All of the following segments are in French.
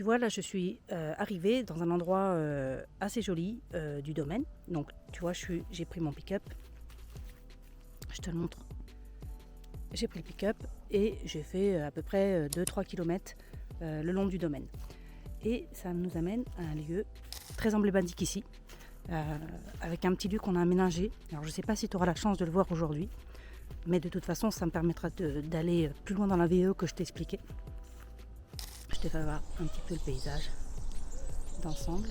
Tu vois, là, je suis arrivée dans un endroit assez joli du domaine. Donc, tu vois, j'ai pris mon pick-up. Je te le montre. J'ai pris le pick-up et j'ai fait à peu près 2-3 km le long du domaine. Et ça nous amène à un lieu très emblématique ici, avec un petit lieu qu'on a aménagé. Alors, je ne sais pas si tu auras la chance de le voir aujourd'hui, mais de toute façon, ça me permettra d'aller plus loin dans la vidéo que je t'ai expliqué. Je te fais voir un petit peu le paysage d'ensemble,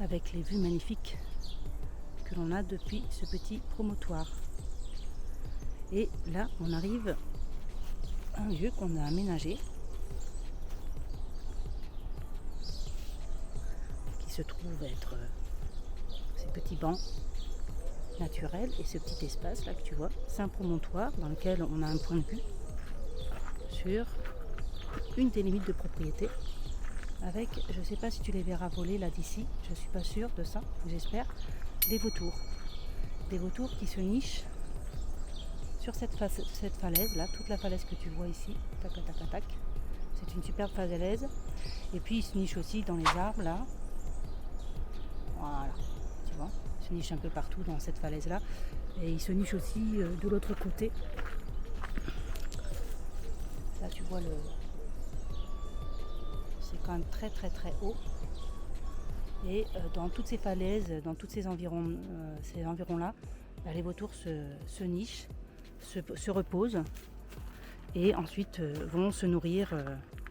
avec les vues magnifiques que l'on a depuis ce petit promontoire. Et là, on arrive à un lieu qu'on a aménagé, qui se trouve être ces petits bancs naturels et ce petit espace là que tu vois. C'est un promontoire dans lequel on a un point de vue sur une des limites de propriété, avec, je ne sais pas si tu les verras voler là d'ici, je ne suis pas sûre de ça, j'espère, des vautours. Des vautours qui se nichent sur cette falaise là, toute la falaise que tu vois ici, tac tac tac tac. C'est une superbe falaise. Et puis ils se nichent aussi dans les arbres là. Voilà, tu vois, ils se nichent un peu partout dans cette falaise là. Et ils se nichent aussi de l'autre côté. Là tu vois c'est quand même très très très haut. Et dans toutes ces falaises, dans tous ces environs là, les vautours se nichent, se reposent et ensuite vont se nourrir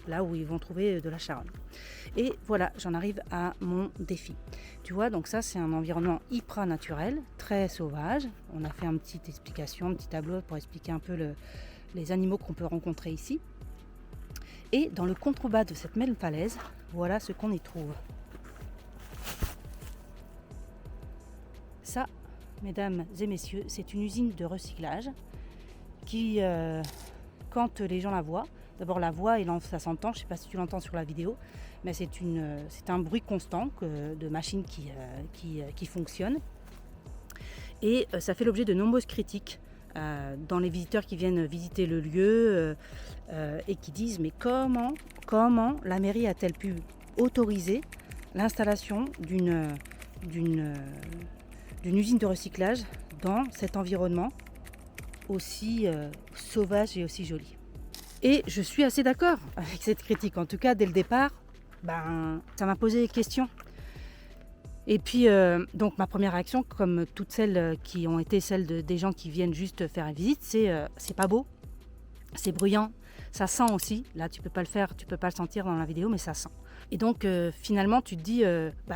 là où ils vont trouver de la charogne. Et voilà, j'en arrive à mon défi. Tu vois, donc ça c'est un environnement hyper naturel, très sauvage. On a fait une petite explication, un petit tableau pour expliquer un peu les animaux qu'on peut rencontrer ici. Et dans le contrebas de cette même falaise, voilà ce qu'on y trouve. Ça, mesdames et messieurs, c'est une usine de recyclage qui, quand les gens la voient, d'abord la voix et ça s'entend, je ne sais pas si tu l'entends sur la vidéo, mais c'est un bruit constant de machines qui fonctionnent. Et ça fait l'objet de nombreuses critiques dans les visiteurs qui viennent visiter le lieu et qui disent mais comment la mairie a-t-elle pu autoriser l'installation d'une usine de recyclage dans cet environnement aussi sauvage et aussi joli. Et je suis assez d'accord avec cette critique. En tout cas, dès le départ, ça m'a posé des questions. Et puis, donc ma première réaction, comme toutes celles qui ont été celles des gens qui viennent juste faire une visite, c'est pas beau, c'est bruyant, ça sent aussi. Là, tu peux pas le sentir dans la vidéo, mais ça sent. Et donc, finalement, tu te dis,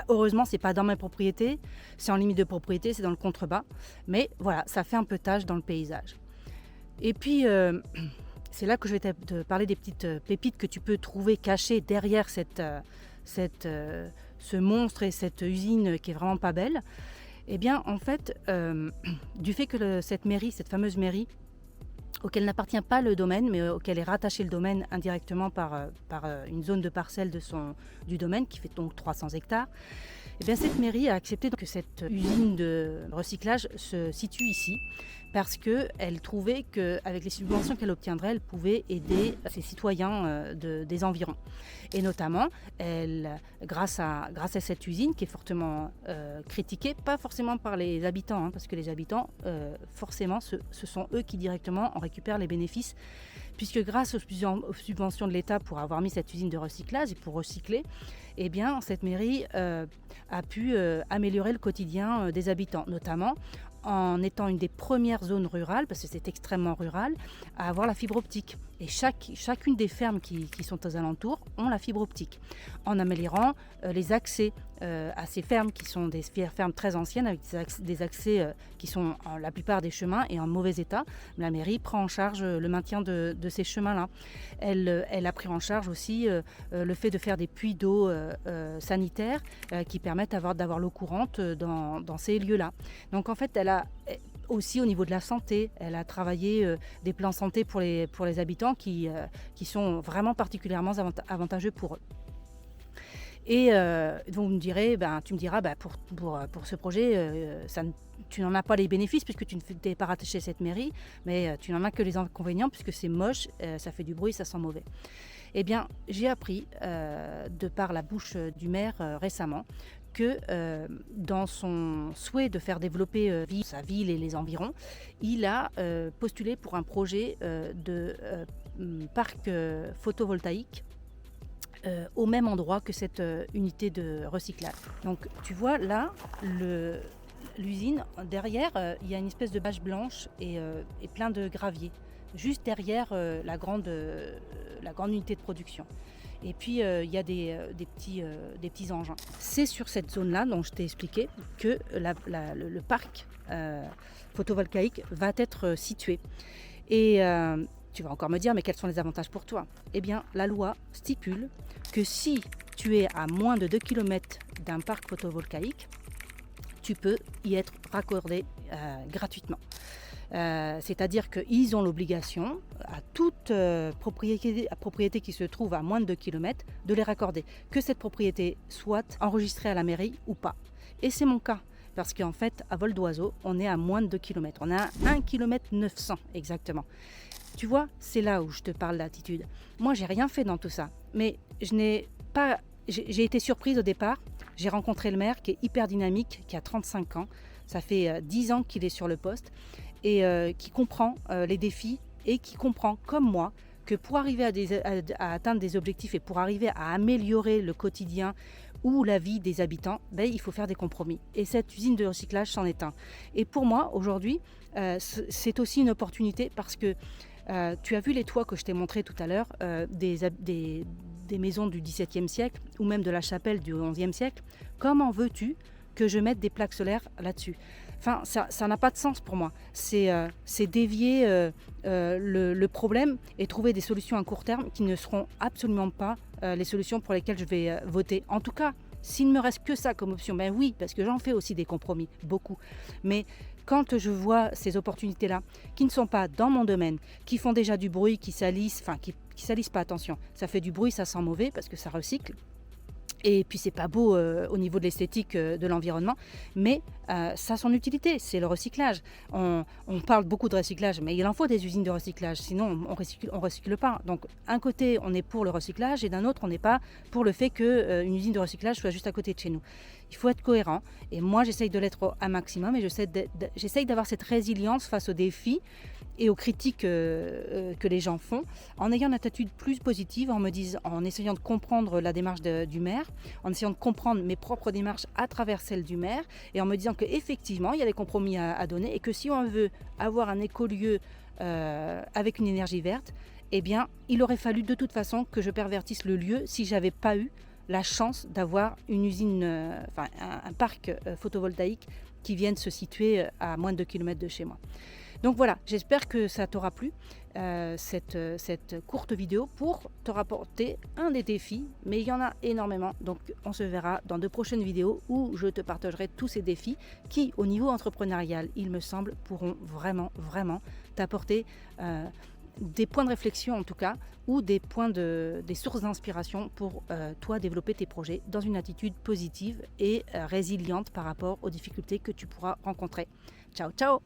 heureusement, c'est pas dans ma propriété, c'est en limite de propriété, c'est dans le contrebas. Mais voilà, ça fait un peu tâche dans le paysage. Et puis, c'est là que je vais te parler des petites pépites que tu peux trouver cachées derrière ce monstre et cette usine qui est vraiment pas belle. Eh bien, en fait, du fait que cette fameuse mairie, auquel n'appartient pas le domaine, mais auquel est rattaché le domaine indirectement par une zone de parcelle du domaine, qui fait donc 300 hectares, eh bien, cette mairie a accepté que cette usine de recyclage se situe ici, parce qu'elle trouvait qu'avec les subventions qu'elle obtiendrait, elle pouvait aider ses citoyens des environs. Et notamment, grâce à cette usine qui est fortement critiquée, pas forcément par les habitants, parce que les habitants, forcément, ce sont eux qui directement en récupèrent les bénéfices, puisque grâce aux subventions de l'État pour avoir mis cette usine de recyclage et pour recycler, eh bien, cette mairie a pu améliorer le quotidien des habitants, notamment en étant une des premières zones rurales, parce que c'est extrêmement rural, à avoir la fibre optique. Et chacune des fermes qui sont aux alentours ont la fibre optique, en améliorant les accès à ces fermes qui sont des fermes très anciennes, avec des accès qui sont la plupart des chemins et en mauvais état. La mairie prend en charge le maintien de ces chemins-là. Elle a pris en charge aussi le fait de faire des puits d'eau sanitaires qui permettent d'avoir l'eau courante dans ces lieux-là. Donc en fait, elle a aussi au niveau de la santé, elle a travaillé des plans santé pour les habitants qui sont vraiment particulièrement avantageux pour eux. Et vous me direz, tu me diras, pour ce projet, tu n'en as pas les bénéfices puisque tu ne t'es pas rattaché à cette mairie, mais tu n'en as que les inconvénients puisque c'est moche, ça fait du bruit, ça sent mauvais. Eh bien, j'ai appris de par la bouche du maire récemment que dans son souhait de faire développer sa ville et les environs, il a postulé pour un projet de parc photovoltaïque au même endroit que cette unité de recyclage. Donc tu vois là, l'usine, derrière, il y a une espèce de bâche blanche et plein de gravier, juste derrière la grande unité de production. Et puis il y a des petits engins. C'est sur cette zone-là dont je t'ai expliqué que le parc photovoltaïque va être situé. Et tu vas encore me dire, mais quels sont les avantages pour toi? Eh bien, la loi stipule que si tu es à moins de 2 km d'un parc photovoltaïque, tu peux y être raccordé gratuitement. C'est-à-dire qu'ils ont l'obligation à toute propriété qui se trouve à moins de 2 km de les raccorder, que cette propriété soit enregistrée à la mairie ou pas. Et c'est mon cas. Parce qu'en fait, à vol d'oiseau, on est à moins de 2 km. On est à 1 km 900 exactement. Tu vois, c'est là où je te parle d'attitude. Moi, j'ai rien fait dans tout ça. Mais j'ai été surprise au départ. J'ai rencontré le maire qui est hyper dynamique, qui a 35 ans. Ça fait 10 ans qu'il est sur le poste et qui comprend les défis et qui comprend, comme moi, que pour arriver à atteindre des objectifs et pour arriver à améliorer le quotidien ou la vie des habitants, il faut faire des compromis. Et cette usine de recyclage c'en est un. Et pour moi, aujourd'hui, c'est aussi une opportunité parce que tu as vu les toits que je t'ai montrés tout à l'heure, des maisons du XVIIe siècle ou même de la chapelle du XIe siècle. Comment veux-tu que je mette des plaques solaires là-dessus? Enfin, ça n'a pas de sens pour moi. C'est dévier le problème et trouver des solutions à court terme qui ne seront absolument pas les solutions pour lesquelles je vais voter. En tout cas, s'il ne me reste que ça comme option, ben oui, parce que j'en fais aussi des compromis, beaucoup. Mais quand je vois ces opportunités-là, qui ne sont pas dans mon domaine, qui font déjà du bruit, qui salissent, enfin qui salissent pas, attention, ça fait du bruit, ça sent mauvais parce que ça recycle. Et puis c'est pas beau au niveau de l'esthétique de l'environnement, mais ça a son utilité, c'est le recyclage. On parle beaucoup de recyclage, mais il en faut des usines de recyclage, sinon on recycle pas. Donc un côté on est pour le recyclage et d'un autre on n'est pas pour le fait qu'une usine de recyclage soit juste à côté de chez nous. Il faut être cohérent et moi j'essaye de l'être un maximum et j'essaye d'avoir cette résilience face aux défis et aux critiques que les gens font, en ayant une attitude plus positive, en essayant de comprendre la démarche du maire, en essayant de comprendre mes propres démarches à travers celle du maire, et en me disant qu'effectivement, il y a des compromis à donner, et que si on veut avoir un écolieu avec une énergie verte, eh bien, il aurait fallu de toute façon que je pervertisse le lieu si j'avais pas eu la chance d'avoir une usine, un parc photovoltaïque qui vienne se situer à moins de 2 km de chez moi. Donc voilà, j'espère que ça t'aura plu, cette courte vidéo pour te rapporter un des défis, mais il y en a énormément. Donc on se verra dans de prochaines vidéos où je te partagerai tous ces défis qui, au niveau entrepreneurial, il me semble, pourront vraiment t'apporter des points de réflexion en tout cas, ou des sources d'inspiration pour toi développer tes projets dans une attitude positive et résiliente par rapport aux difficultés que tu pourras rencontrer. Ciao, ciao!